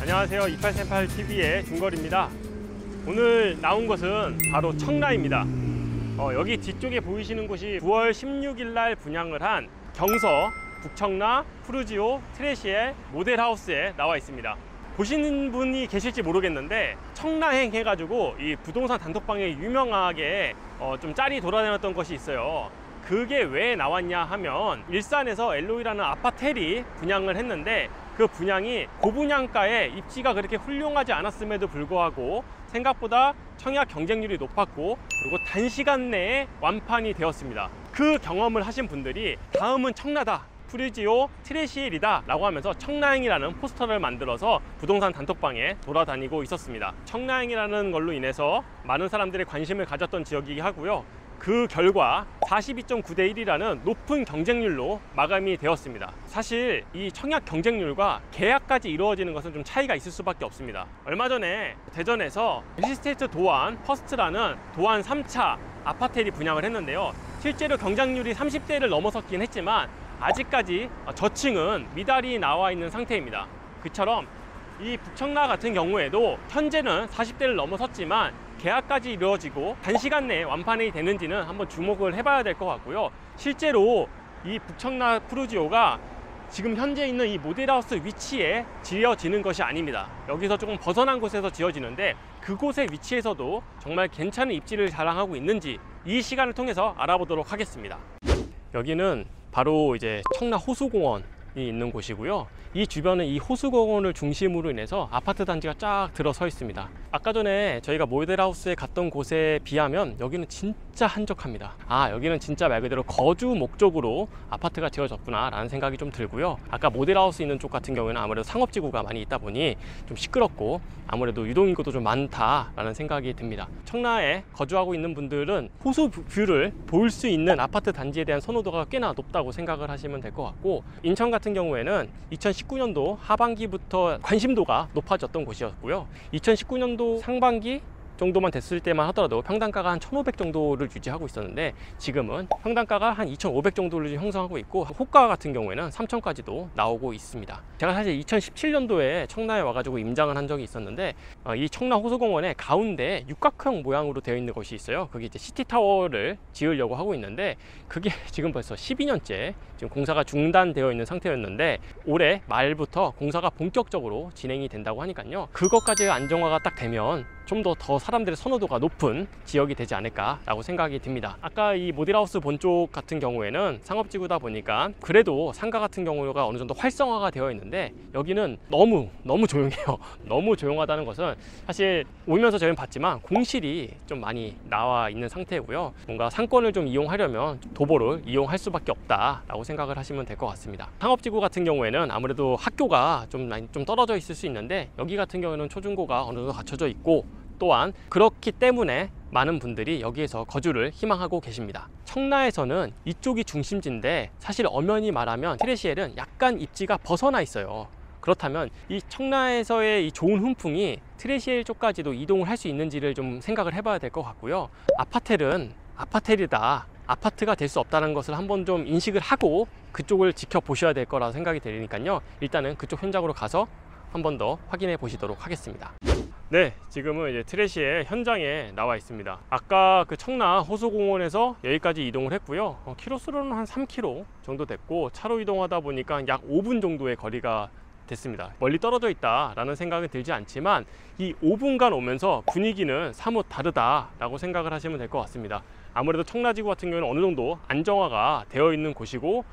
안녕하세요. 2838TV의 중거리입니다. 오늘 나온 곳은 바로 청라입니다. 여기 뒤쪽에 보이시는 곳이 9월 16일 날 분양을 한 경서 북청라 푸르지오 트레시의 모델하우스에 나와 있습니다. 보시는 분이 계실지 모르겠는데 청라행 해가지고 이 부동산 단톡방에 유명하게 좀 짤이 돌아다녔던 것이 있어요. 그게 왜 나왔냐 하면 일산에서 엘로이라는 아파텔이 분양을 했는데 그 분양이 고분양가에 입지가 그렇게 훌륭하지 않았음에도 불구하고 생각보다 청약 경쟁률이 높았고 그리고 단시간 내에 완판이 되었습니다. 그 경험을 하신 분들이 다음은 청라다, 푸르지오 트레시일이다 라고 하면서 청라행이라는 포스터를 만들어서 부동산 단톡방에 돌아다니고 있었습니다. 청라행이라는 걸로 인해서 많은 사람들이 관심을 가졌던 지역이기 하고요. 그 결과 42.9대 1이라는 높은 경쟁률로 마감이 되었습니다. 사실 이 청약 경쟁률과 계약까지 이루어지는 것은 좀 차이가 있을 수밖에 없습니다. 얼마 전에 대전에서 힐스테이트 도안 퍼스트라는 도안 3차 아파텔이 분양을 했는데요. 실제로 경쟁률이 30대를 넘어섰긴 했지만 아직까지 저층은 미달이 나와 있는 상태입니다. 그처럼 이 북청라 같은 경우에도 현재는 40대를 넘어섰지만 계약까지 이루어지고 단시간 내에 완판이 되는지는 한번 주목을 해봐야 될 것 같고요. 실제로 이 북청라 푸르지오가 지금 현재 있는 이 모델하우스 위치에 지어지는 것이 아닙니다. 여기서 조금 벗어난 곳에서 지어지는데 그곳의 위치에서도 정말 괜찮은 입지를 자랑하고 있는지 이 시간을 통해서 알아보도록 하겠습니다. 여기는 바로 이제 청라 호수공원이 있는 곳이고요. 이 주변은 이 호수공원을 중심으로 인해서 아파트 단지가 쫙 들어서 있습니다. 아까 전에 저희가 모델하우스에 갔던 곳에 비하면 여기는 진짜 한적합니다. 여기는 진짜 말 그대로 거주 목적으로 아파트가 지어졌구나 라는 생각이 좀 들고요. 아까 모델하우스 있는 쪽 같은 경우에는 아무래도 상업지구가 많이 있다 보니 좀 시끄럽고 아무래도 유동인구도 좀 많다 라는 생각이 듭니다. 청라에 거주하고 있는 분들은 호수 뷰를 볼 수 있는 아파트 단지에 대한 선호도가 꽤나 높다고 생각을 하시면 될 것 같고, 인천 같은 경우에는 2019년도 하반기부터 관심도가 높아졌던 곳이었고요. 2019년도 상반기 정도만 됐을 때만 하더라도 평당가가 한 1,500 정도를 유지하고 있었는데 지금은 평당가가 한 2,500 정도를 형성하고 있고 호가 같은 경우에는 3,000까지도 나오고 있습니다. 제가 사실 2017년도에 청라에 와가지고 임장을 한 적이 있었는데 이 청라 호수공원의 가운데 육각형 모양으로 되어 있는 곳이 있어요. 그게 이제 시티타워를 지으려고 하고 있는데 그게 지금 벌써 12년째 지금 공사가 중단되어 있는 상태였는데 올해 말부터 공사가 본격적으로 진행이 된다고 하니까요. 그것까지 안정화가 딱 되면 좀 더 사람들의 선호도가 높은 지역이 되지 않을까라고 생각이 듭니다. 아까 이 모델하우스 본쪽 같은 경우에는 상업지구다 보니까 그래도 상가 같은 경우가 어느 정도 활성화가 되어 있는데 여기는 너무 조용해요. 너무 조용하다는 것은 사실 오면서 저희는 봤지만 공실이 좀 많이 나와 있는 상태고요. 뭔가 상권을 좀 이용하려면 도보를 이용할 수밖에 없다라고 생각을 하시면 될 것 같습니다. 상업지구 같은 경우에는 아무래도 학교가 좀 떨어져 있을 수 있는데 여기 같은 경우는 초중고가 어느 정도 갖춰져 있고 또한 그렇기 때문에 많은 분들이 여기에서 거주를 희망하고 계십니다. 청라에서는 이쪽이 중심지인데 사실 엄연히 말하면 트레시엘은 약간 입지가 벗어나 있어요. 그렇다면 이 청라에서의 이 좋은 훈풍이 트레시엘 쪽까지도 이동을 할 수 있는지를 좀 생각을 해봐야 될 것 같고요. 아파텔은 아파텔이다, 아파트가 될 수 없다는 것을 한번 좀 인식을 하고 그쪽을 지켜보셔야 될 거라 생각이 되니까요. 일단은 그쪽 현장으로 가서 한 번 더 확인해 보시도록 하겠습니다. 네, 지금은 이제 트레시의 현장에 나와 있습니다. 아까 그 청라 호수공원에서 여기까지 이동을 했고요. 키로수로는 한 3km 정도 됐고 차로 이동하다 보니까 약 5분 정도의 거리가 됐습니다. 멀리 떨어져 있다라는 생각은 들지 않지만 이 5분간 오면서 분위기는 사뭇 다르다라고 생각을 하시면 될 것 같습니다. 아무래도 청라지구 같은 경우는 어느 정도 안정화가 되어 있는 곳이고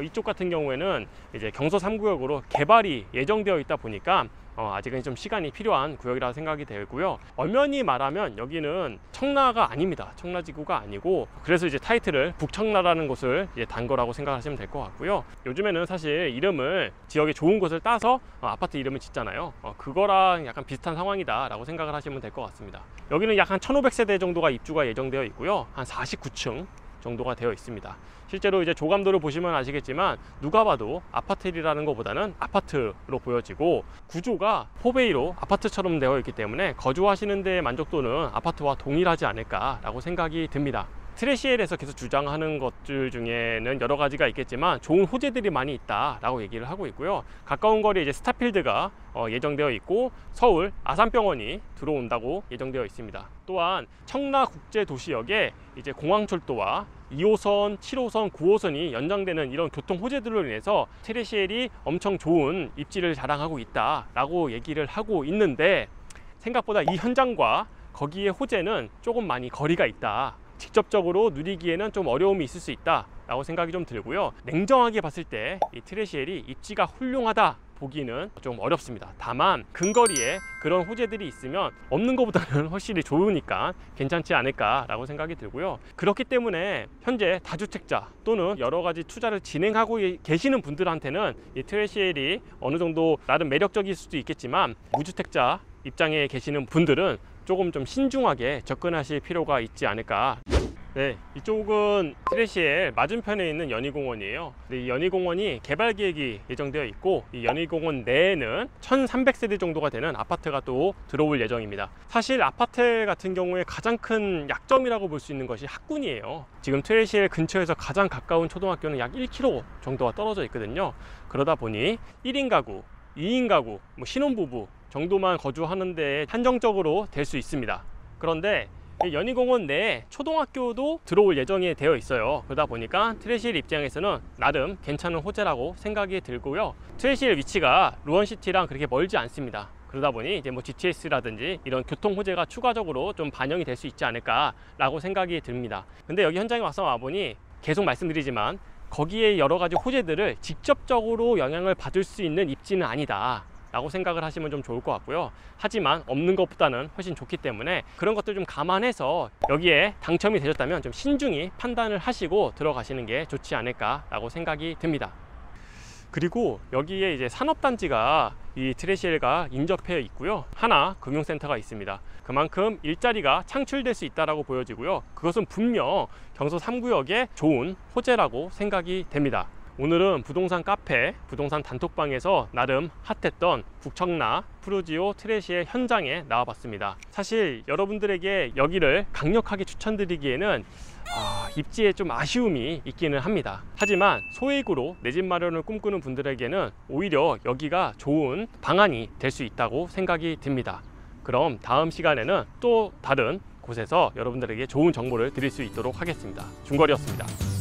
이쪽 같은 경우에는 이제 경서 3구역으로 개발이 예정되어 있다 보니까 아직은 좀 시간이 필요한 구역이라 생각이 되고요. 엄연히 말하면 여기는 청라가 아닙니다. 청라지구가 아니고 그래서 이제 타이틀을 북청라라는 곳을 이제 단 거라고 생각하시면 될 것 같고요. 요즘에는 사실 이름을 지역의 좋은 곳을 따서 아파트 이름을 짓잖아요. 그거랑 약간 비슷한 상황이다 라고 생각을 하시면 될 것 같습니다. 여기는 약 한 1,500세대 정도가 입주가 예정되어 있고요. 한 49층 정도가 되어 있습니다. 실제로 이제 조감도를 보시면 아시겠지만 누가 봐도 아파트라는 것보다는 아파트로 보여지고 구조가 4베이로 아파트처럼 되어 있기 때문에 거주하시는 데의 만족도는 아파트와 동일하지 않을까라고 생각이 듭니다. 트레시엘에서 계속 주장하는 것들 중에는 여러 가지가 있겠지만 좋은 호재들이 많이 있다라고 얘기를 하고 있고요. 가까운 거리에 이제 스타필드가 예정되어 있고 서울 아산병원이 들어온다고 예정되어 있습니다. 또한 청라국제도시역에 이제 공항철도와 2호선, 7호선, 9호선이 연장되는 이런 교통 호재들로 인해서 트레시엘이 엄청 좋은 입지를 자랑하고 있다라고 얘기를 하고 있는데, 생각보다 이 현장과 거기에 호재는 조금 많이 거리가 있다. 직접적으로 누리기에는 좀 어려움이 있을 수 있다 라고 생각이 좀 들고요. 냉정하게 봤을 때 이 트레시엘이 입지가 훌륭하다 보기는 좀 어렵습니다. 다만 근거리에 그런 호재들이 있으면 없는 것보다는 훨씬 좋으니까 괜찮지 않을까 라고 생각이 들고요. 그렇기 때문에 현재 다주택자 또는 여러 가지 투자를 진행하고 계시는 분들한테는 이 트레시엘이 어느 정도 나름 매력적일 수도 있겠지만, 무주택자 입장에 계시는 분들은 조금 좀 신중하게 접근하실 필요가 있지 않을까. 네, 이쪽은 트레시엘 맞은편에 있는 연희공원이에요. 이 연희공원이 개발 계획이 예정되어 있고, 이 연희공원 내에는 1300세대 정도가 되는 아파트가 또 들어올 예정입니다. 사실 아파트 같은 경우에 가장 큰 약점이라고 볼 수 있는 것이 학군이에요. 지금 트레시엘 근처에서 가장 가까운 초등학교는 약 1km 정도가 떨어져 있거든요. 그러다 보니 1인 가구, 2인 가구, 신혼부부 정도만 거주하는 데 한정적으로 될 수 있습니다. 그런데 연희공원 내에 초등학교도 들어올 예정이 되어 있어요. 그러다 보니까 트레시엘 입장에서는 나름 괜찮은 호재라고 생각이 들고요. 트레시엘 위치가 루원시티랑 그렇게 멀지 않습니다. 그러다 보니 이제 GTS라든지 이런 교통 호재가 추가적으로 좀 반영이 될 수 있지 않을까라고 생각이 듭니다. 근데 여기 현장에 와보니 계속 말씀드리지만 거기에 여러 가지 호재들을 직접적으로 영향을 받을 수 있는 입지는 아니다 라고 생각을 하시면 좀 좋을 것 같고요. 하지만 없는 것보다는 훨씬 좋기 때문에 그런 것들 좀 감안해서 여기에 당첨이 되셨다면 좀 신중히 판단을 하시고 들어가시는 게 좋지 않을까 라고 생각이 듭니다. 그리고 여기에 이제 산업단지가 이 트레시엘과 인접해 있고요. 하나 금융센터가 있습니다. 그만큼 일자리가 창출될 수 있다고 보여지고요. 그것은 분명 경서 3구역의 좋은 호재라고 생각이 됩니다. 오늘은 부동산 카페, 부동산 단톡방에서 나름 핫했던 북청라 프루지오 트레시엘 현장에 나와봤습니다. 사실 여러분들에게 여기를 강력하게 추천드리기에는 입지에 좀 아쉬움이 있기는 합니다. 하지만 소액으로 내 집 마련을 꿈꾸는 분들에게는 오히려 여기가 좋은 방안이 될 수 있다고 생각이 듭니다. 그럼 다음 시간에는 또 다른 곳에서 여러분들에게 좋은 정보를 드릴 수 있도록 하겠습니다. 중거리였습니다.